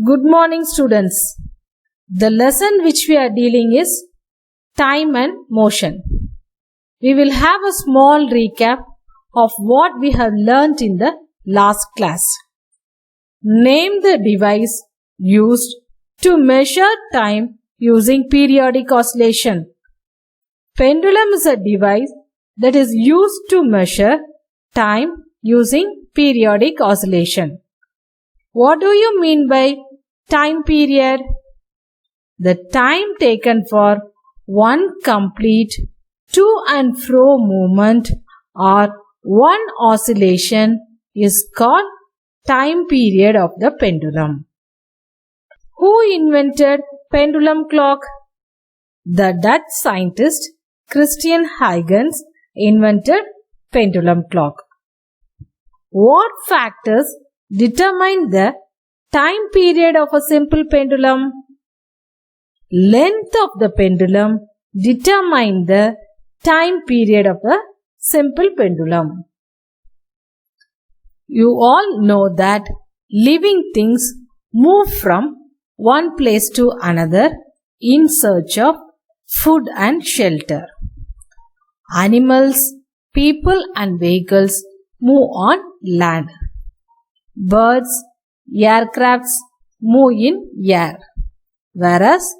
Good morning, students. The lesson which we are dealing is time and motion. We will have a small recap of what we have learnt in the last class. Name the device used to measure time using periodic oscillation. Pendulum is a device that is used to measure time using periodic oscillation. What do you mean by time period? The time taken for one complete to and fro movement or one oscillation is called time period of the pendulum. Who invented pendulum clock? The Dutch scientist Christian Huygens invented pendulum clock. What factors determine the time period of a simple pendulum? Length of the pendulum determines the time period of a simple pendulum. You all know that living things move from one place to another in search of food and shelter. Animals, people and vehicles move on land. Birds, aircrafts move in air, whereas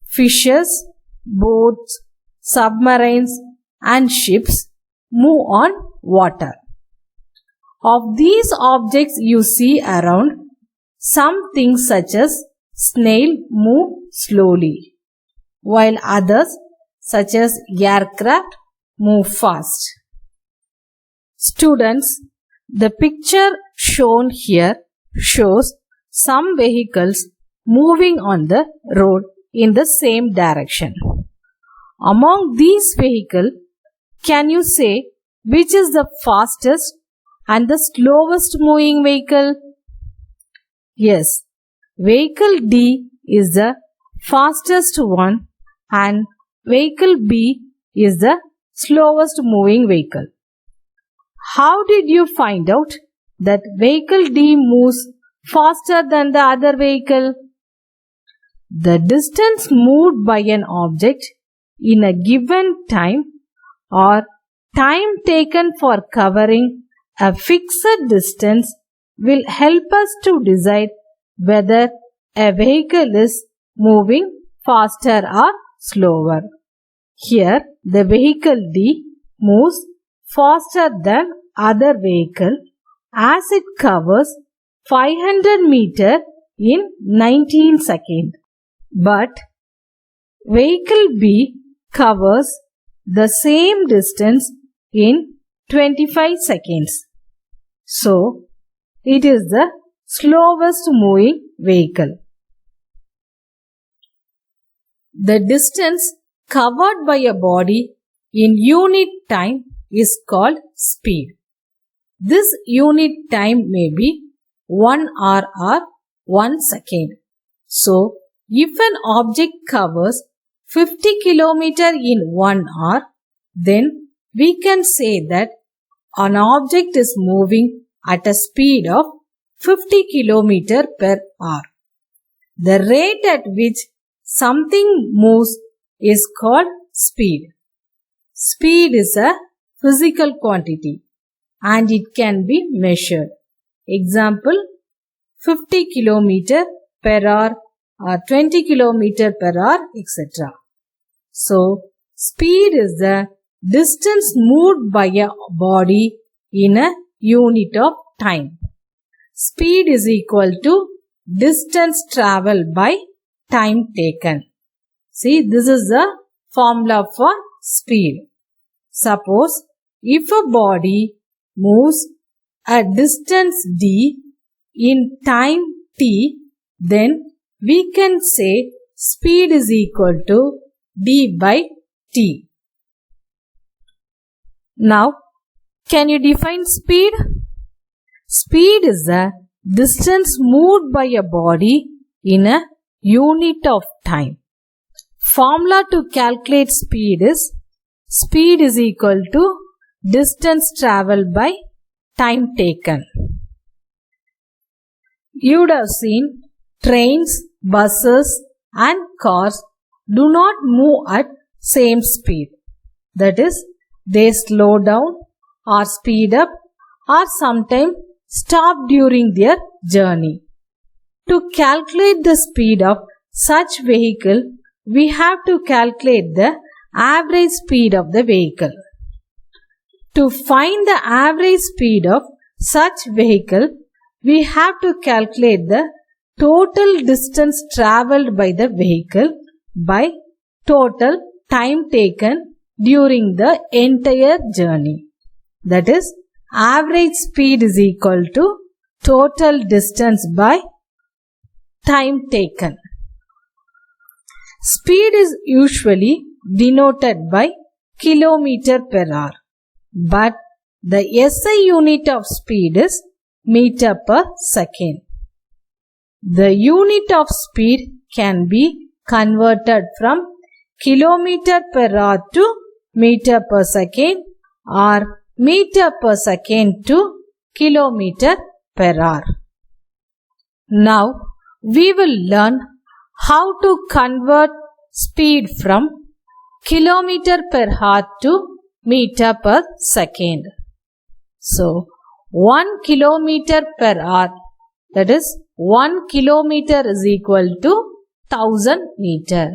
fishes, boats, submarines and ships move on water. Of these objects you see around, some things such as snail move slowly, while others such as aircraft move fast. Students, the picture shown here shows some vehicles moving on the road in the same direction. Among these vehicles, can you say which is the fastest and the slowest moving vehicle? Yes, vehicle D is the fastest one and vehicle B is the slowest moving vehicle. How did you find out that vehicle D moves faster than the other vehicle? The distance moved by an object in a given time or time taken for covering a fixed distance will help us to decide whether a vehicle is moving faster or slower. Here, the vehicle D moves faster than other vehicle as it covers 500 meters in 19 seconds. But vehicle B covers the same distance in 25 seconds. So, it is the slowest moving vehicle. The distance covered by a body in unit time is called speed. This unit time may be 1 hour or 1 second. So, if an object covers 50 km in 1 hour, then we can say that an object is moving at a speed of 50 km per hour. The rate at which something moves is called speed. Speed is a physical quantity and it can be measured. Example, 50 km per hour or 20 km per hour, etc. So, speed is the distance moved by a body in a unit of time. Speed is equal to distance travelled by time taken. See, this is the formula for speed. Suppose, if a body moves a distance d in time t, then we can say speed is equal to d by t. Now, can you define speed? Speed is the distance moved by a body in a unit of time. Formula to calculate speed is equal to distance travelled by time taken. You would have seen trains, buses and cars do not move at same speed. That is, they slow down or speed up or sometimes stop during their journey. To calculate the speed of such vehicle, we have to calculate the average speed of the vehicle. To find the average speed of such vehicle, we have to calculate the total distance travelled by the vehicle by total time taken during the entire journey. That is, average speed is equal to total distance by time taken. Speed is usually denoted by kilometer per hour, but the SI unit of speed is meter per second. The unit of speed can be converted from kilometer per hour to meter per second or meter per second to kilometer per hour. Now, we will learn how to convert speed from kilometer per hour to meter per second. So, 1 kilometer per hour, that is 1 kilometer is equal to 1000 meter.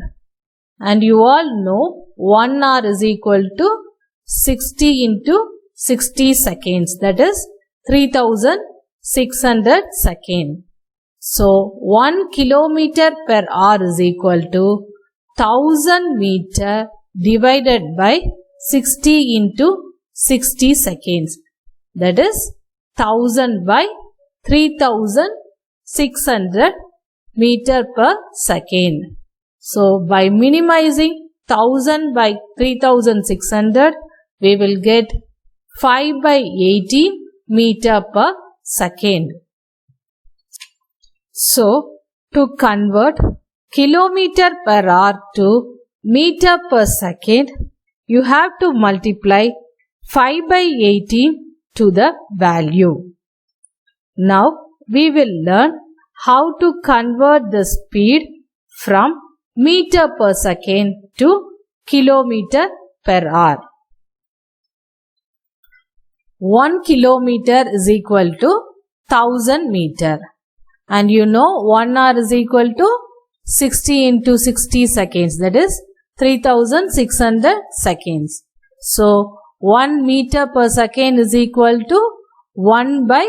And you all know 1 hour is equal to 60 into 60 seconds, that is 3600 seconds. So, 1 kilometer per hour is equal to 1000 meter divided by 60 into 60 seconds. That is 1000 by 3600 meter per second. So, by minimizing 1000 by 3600, we will get 5 by 18 meter per second. So, to convert kilometer per hour to meter per second, you have to multiply 5 by 18 to the value. Now, we will learn how to convert the speed from meter per second to kilometer per hour. 1 kilometer is equal to 1000 meter. And you know 1 hour is equal to 60 into 60 seconds, that is 3600 seconds. So, 1 meter per second is equal to 1 by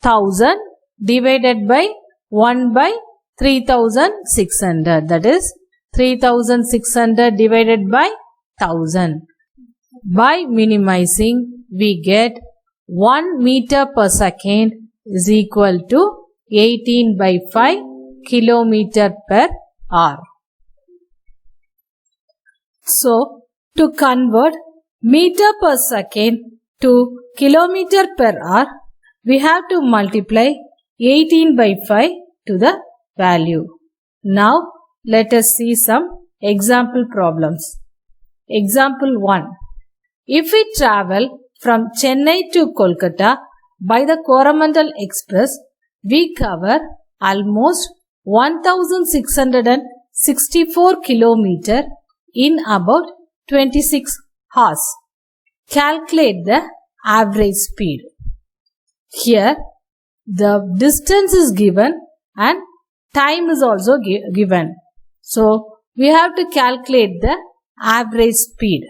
1000 divided by 1 by 3600, that is 3600 divided by 1000. By minimizing, we get 1 meter per second is equal to 18 by 5 kilometer per hour. So, to convert meter per second to kilometer per hour, we have to multiply 18 by 5 to the value. Now, let us see some example problems. Example 1. If we travel from Chennai to Kolkata by the Coromandel Express, we cover almost 1664 kilometers in about 26 hours. Calculate the average speed. Here, the distance is given and time is also given. So, we have to calculate the average speed.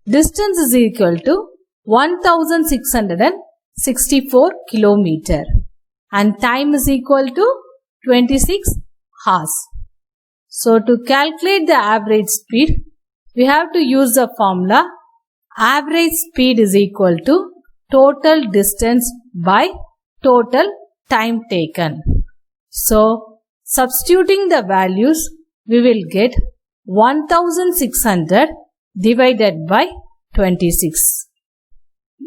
Distance is equal to 1664 kilometers and time is equal to 26 hours. So, to calculate the average speed, we have to use the formula average speed is equal to total distance by total time taken. So, substituting the values, we will get 1600 divided by 26,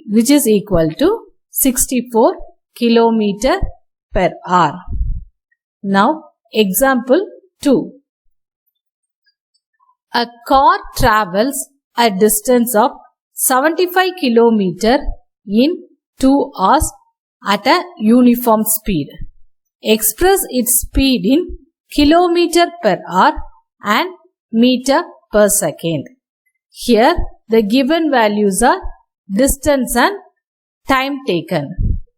which is equal to 64 kilometer per hour. Now, example 2. A car travels a distance of 75 kilometers in 2 hours at a uniform speed. express its speed in kilometer per hour and meter per second. Here the given values are distance and time taken.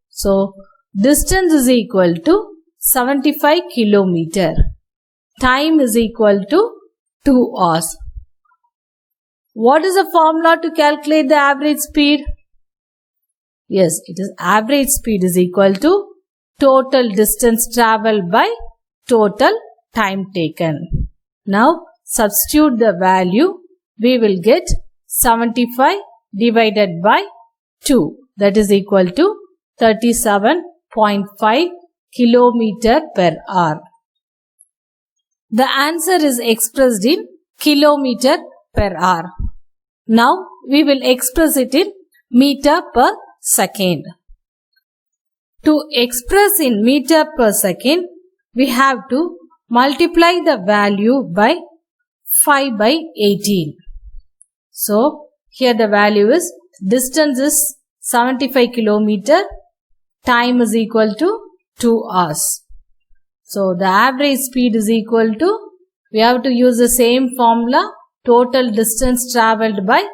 So distance is equal to 75 kilometer. Time is equal to 2 hours. What is the formula to calculate the average speed? Yes, it is average speed is equal to total distance travelled by total time taken. Now substitute the value. We will get 75 divided by 2, that is equal to 37.5 kilometer per hour. The answer is expressed in kilometer per hour. Now we will express it in meter per second. To express in meter per second, we have to multiply the value by 5 by 18. So here the value is, distance is 75 kilometer, time is equal to 2 hours. So the average speed is equal to, we have to use the same formula, total distance travelled by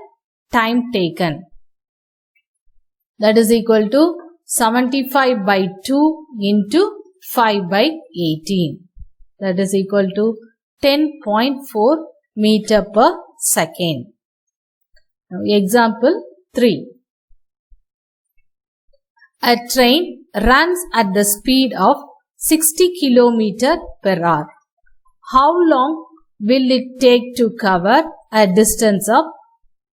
time taken. That is equal to 75 by 2 into 5 by 18. That is equal to 10.4 meter per second. Now example 3. A train runs at the speed of 60 km per hour. How long will it take to cover a distance of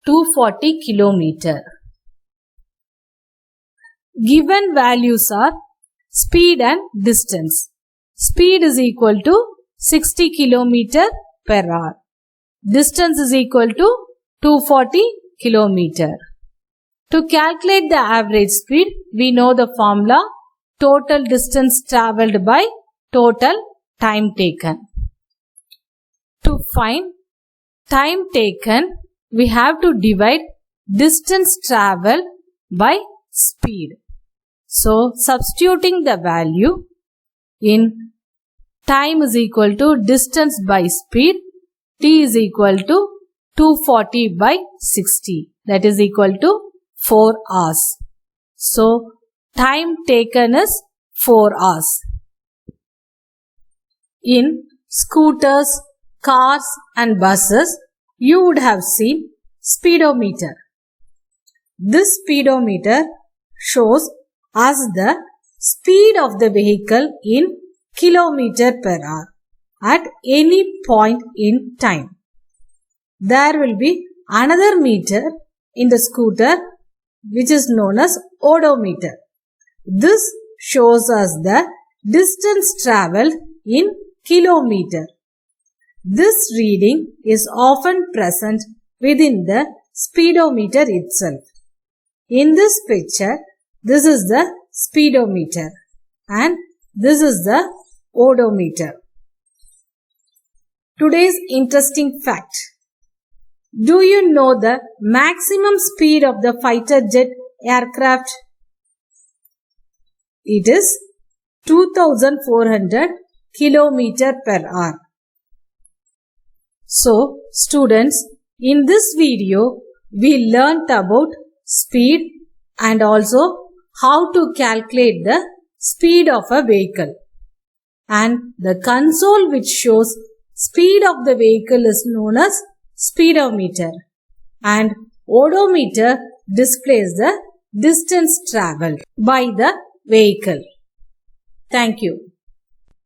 240 km? Given values are speed and distance. Speed is equal to 60 km per hour. Distance is equal to 240 km. To calculate the average speed, we know the formula, total distance travelled by total time taken. To find time taken, we have to divide distance travelled by speed. So substituting the value in time is equal to distance by speed, t is equal to 240 by 60, that is equal to 4 hours. So time taken is 4 hours. In scooters, cars and buses, you would have seen speedometer. This speedometer shows us the speed of the vehicle in kilometer per hour at any point in time. There will be another meter in the scooter which is known as odometer. This shows us the distance travelled in kilometer. This reading is often present within the speedometer itself. In this picture, this is the speedometer and this is the odometer. Today's interesting fact. Do you know the maximum speed of the fighter jet aircraft? It is 2400 km per hour. So, students, in this video, we learnt about speed and also how to calculate the speed of a vehicle. And the console which shows speed of the vehicle is known as speedometer, and odometer displays the distance travelled by the vehicle. Thank you.